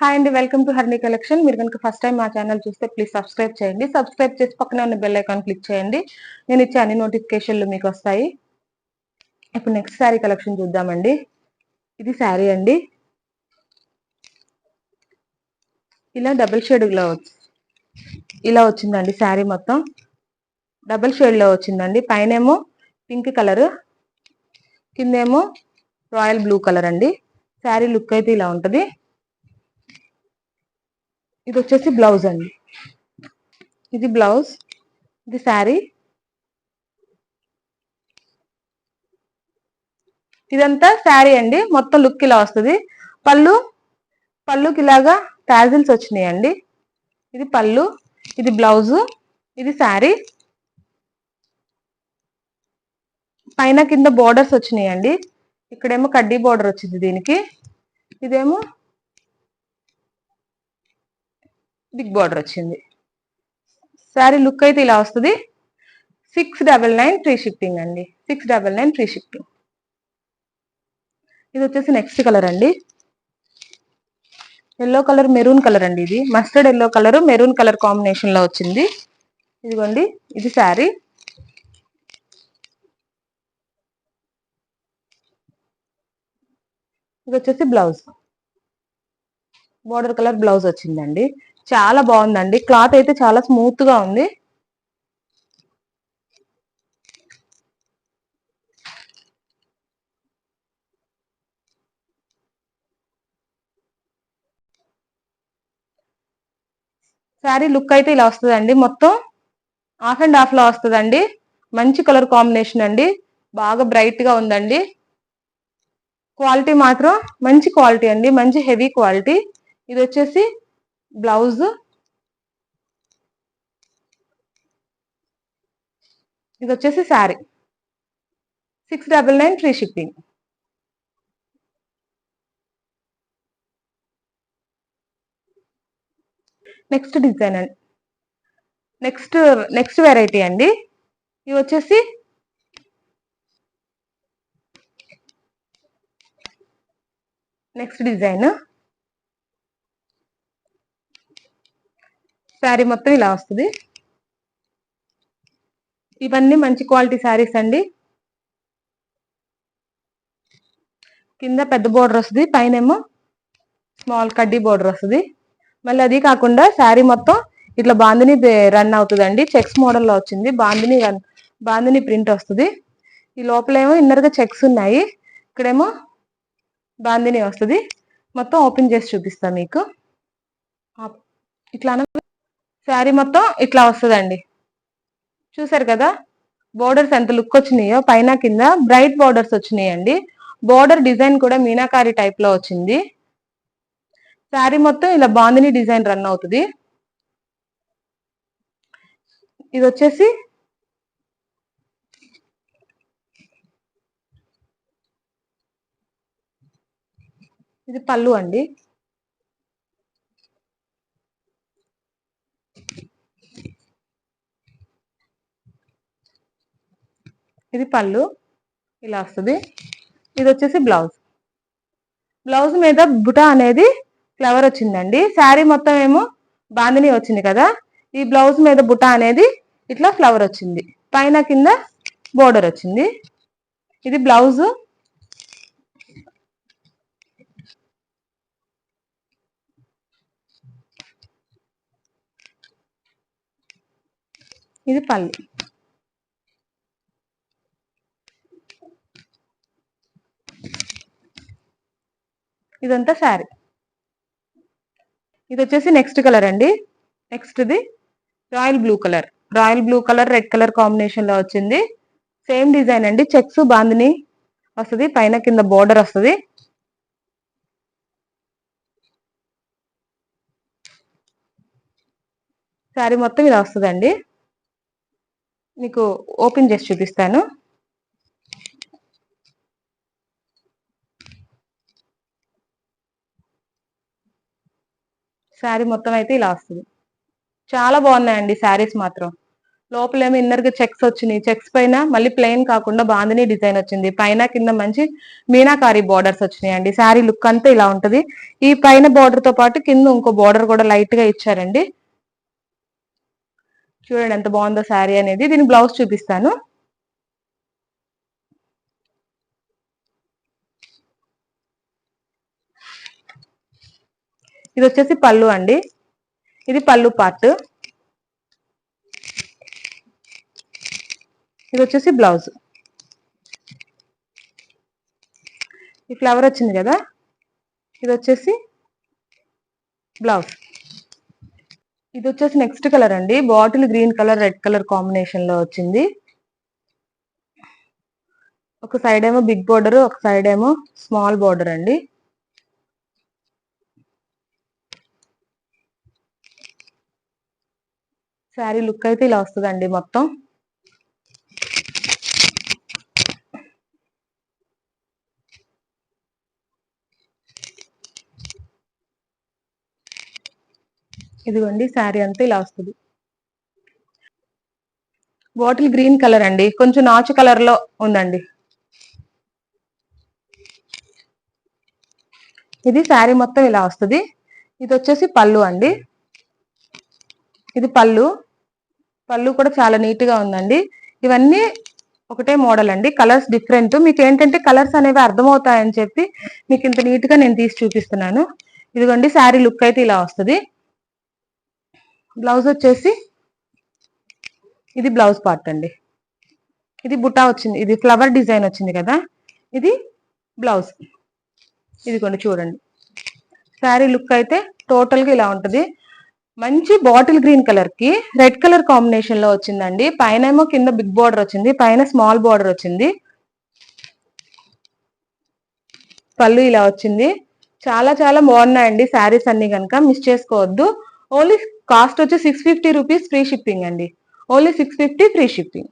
Hi అండి, welcome to హర్ని collection. మీరు కనుక ఫస్ట్ టైం మా ఛానల్ చూస్తే ప్లీజ్ సబ్స్క్రైబ్ చేయండి. సబ్స్క్రైబ్ చేసి పక్కనే ఉన్న బెల్ ఐకాన్ క్లిక్ చేయండి. నేను ఇచ్చే అన్ని నోటిఫికేషన్లు మీకు వస్తాయి. ఇప్పుడు నెక్స్ట్ శారీ కలెక్షన్ చూద్దామండి. ఇది శారీ అండి. ఇలా డబుల్ షేడ్ ఇలా వచ్చిందండి. శారీ మొత్తం డబుల్ షేడ్ లో వచ్చిందండి. పైనేమో పింక్ కలర్, కిందేమో రాయల్ బ్లూ కలర్ అండి. శారీ లుక్ అయితే ఇలా ఉంటది. ఇది వచ్చేసి బ్లౌజ్ అండి. ఇది బ్లౌజ్, ఇది శారీ. ఇదంతా శారీ అండి. మొత్తం లుక్ ఇలా వస్తుంది. పళ్ళుకి ఇలాగా టాజిల్స్ వచ్చినాయండి. ఇది పళ్ళు, ఇది బ్లౌజు, ఇది శారీ. పైన కింద బోర్డర్స్ వచ్చినాయండి. ఇక్కడేమో కడ్డీ బోర్డర్ వచ్చింది దీనికి. ఇదేమో బిగ్ బోర్డర్ వచ్చింది. శారీ లుక్ అయితే ఇలా వస్తుంది. 699 ఫ్రీ షిప్పింగ్ అండి. 699 ఫ్రీ షిప్పింగ్. ఇది వచ్చేసి నెక్స్ట్ కలర్ అండి. ఎల్లో కలర్, మెరూన్ కలర్ అండి. ఇది mustard yellow colour, maroon colour combination లో వచ్చింది. ఇదిగోండి, ఇది శారీ. ఇది వచ్చేసి బ్లౌజ్, బోర్డర్ కలర్ బ్లౌజ్ వచ్చిందండి. చాలా బాగుందండి. క్లాత్ అయితే చాలా స్మూత్ గా ఉంది. శారీ లుక్ అయితే ఇలా వస్తుందండి. మొత్తం హాఫ్ అండ్ హాఫ్ లో వస్తుందండి. మంచి కలర్ కాంబినేషన్ అండి. బాగా బ్రైట్ గా ఉందండి. క్వాలిటీ మాత్రం మంచి క్వాలిటీ అండి, మంచి హెవీ క్వాలిటీ. ఇది వచ్చేసి బ్లౌజ్, ఇది వచ్చేసి sari. 699 free shipping. Next design అండి. నెక్స్ట్ వెరైటీ అండి. ఇవి వచ్చేసి నెక్స్ట్ డిజైన్. శారీ మొత్తం ఇలా వస్తుంది. ఇవన్నీ మంచి క్వాలిటీ శారీస్ అండి. కింద పెద్ద బోర్డర్ వస్తుంది, పైనేమో స్మాల్ కడ్డీ బోర్డర్ వస్తుంది. మళ్ళీ అది కాకుండా శారీ మొత్తం ఇట్లా బాందిని రన్ అవుతుందండి. చెక్స్ మోడల్లో వచ్చింది. బాందిని ప్రింట్ వస్తుంది. ఈ లోపలేమో ఇన్నర్ గా చెక్స్ ఉన్నాయి. ఇక్కడేమో బాందిని వస్తుంది. మొత్తం ఓపెన్ చేసి చూపిస్తా మీకు. ఇట్లా శారీ మొత్తం ఇట్లా వస్తుందండి. చూసారు కదా బోర్డర్స్ ఎంత లుక్ వచ్చినాయో. పైన కింద బ్రైట్ బోర్డర్స్ వచ్చినాయండి. బోర్డర్ డిజైన్ కూడా మీనాకారి టైప్ లో వచ్చింది. శారీ మొత్తం ఇలా బాందిని డిజైన్ రన్ అవుతుంది. ఇది వచ్చేసి ఇది పళ్ళు అండి. ఇది పళ్ళు ఇలా వస్తుంది. ఇది వచ్చేసి బ్లౌజ్. బ్లౌజ్ మీద బుటా అనేది ఫ్లవర్ వచ్చిందండి. శారీ మొత్తం ఏమో బాందిని వచ్చింది కదా. ఈ బ్లౌజ్ మీద బుటా అనేది ఇట్లా ఫ్లవర్ వచ్చింది. పైన కింద బోర్డర్ వచ్చింది. ఇది బ్లౌజ్, ఇది పళ్ళు. ఇదంతా శారీ. ఇది వచ్చేసి నెక్స్ట్ కలర్ అండి. నెక్స్ట్ది royal blue colour. Red colour combination లో వచ్చింది. సేమ్ డిజైన్ అండి. చెక్స్ బాందిని వస్తుంది. పైన కింద బోర్డర్ వస్తుంది. శారీ మొత్తం ఇలా వస్తుందండి. మీకు ఓపెన్ చేసి చూపిస్తాను. శారీ మొత్తం అయితే ఇలా వస్తుంది. చాలా బాగున్నాయండి శారీస్ మాత్రం. లోపలేమో ఇన్నర్ గా చెక్స్ వచ్చినాయి. చెక్స్ పైన మళ్ళీ ప్లెయిన్ కాకుండా బాందిని డిజైన్ వచ్చింది. పైన కింద మంచి మీనాకారి బోర్డర్స్ వచ్చినాయండి. శారీ లుక్ అంతా ఇలా ఉంటది. ఈ పైన బోర్డర్ తో పాటు కింద ఇంకో బోర్డర్ కూడా లైట్ గా ఇచ్చారండి. చూడండి ఎంత బాగుందో శారీ అనేది. దీని బ్లౌజ్ చూపిస్తాను. ఇది వచ్చేసి పళ్ళు అండి. ఇది పళ్ళు పార్ట్. ఇది వచ్చేసి బ్లౌజ్. ఈ ఫ్లవర్ వచ్చింది కదా, ఇది వచ్చేసి బ్లౌజ్. ఇది వచ్చేసి నెక్స్ట్ కలర్ అండి. Bottle green colour red colour combination లో వచ్చింది. ఒక సైడ్ ఏమో బిగ్ బోర్డర్, ఒక సైడ్ ఏమో స్మాల్ బోర్డర్ అండి. శారీ లుక్ అయితే ఇలా వస్తుందండి మొత్తం. ఇదిగోండి శారీ అంతా ఇలా వస్తుంది. బాటిల్ గ్రీన్ కలర్ అండి, కొంచెం నాచు కలర్ లో ఉందండి. ఇది శారీ మొత్తం ఇలా వస్తుంది. ఇది వచ్చేసి పళ్ళు అండి. ఇది పళ్ళు. పళ్ళు కూడా చాలా నీట్ గా ఉందండి. ఇవన్నీ ఒకటే మోడల్ అండి, కలర్స్ డిఫరెంట్. మీకు ఏంటంటే కలర్స్ అనేవి అర్థమవుతాయని చెప్పి మీకు ఇంత నీట్ గా నేను తీసి చూపిస్తున్నాను. ఇదిగోండి శారీ లుక్ అయితే ఇలా వస్తుంది. బ్లౌజ్ వచ్చేసి ఇది బ్లౌజ్ పార్ట్ అండి. ఇది బుటా వచ్చింది, ఇది ఫ్లవర్ డిజైన్ వచ్చింది కదా, ఇది బ్లౌజ్. ఇదిగోండి చూడండి. శారీ లుక్ అయితే టోటల్ గా ఇలా ఉంటది. మంచి బాటిల్ గ్రీన్ కలర్ కి రెడ్ కలర్ కాంబినేషన్ లో వచ్చిందండి. పైన ఏమో కింద బిగ్ బార్డర్ వచ్చింది, పైన స్మాల్ బార్డర్ వచ్చింది. పళ్ళు ఇలా వచ్చింది. చాలా చాలా బాగున్నాయండి శారీస్ అన్ని, కనుక మిస్ చేసుకోవద్దు. ఓన్లీ కాస్ట్ వచ్చి 650 రూపీస్ ఫ్రీ షిప్పింగ్ అండి. Only 650 free shipping.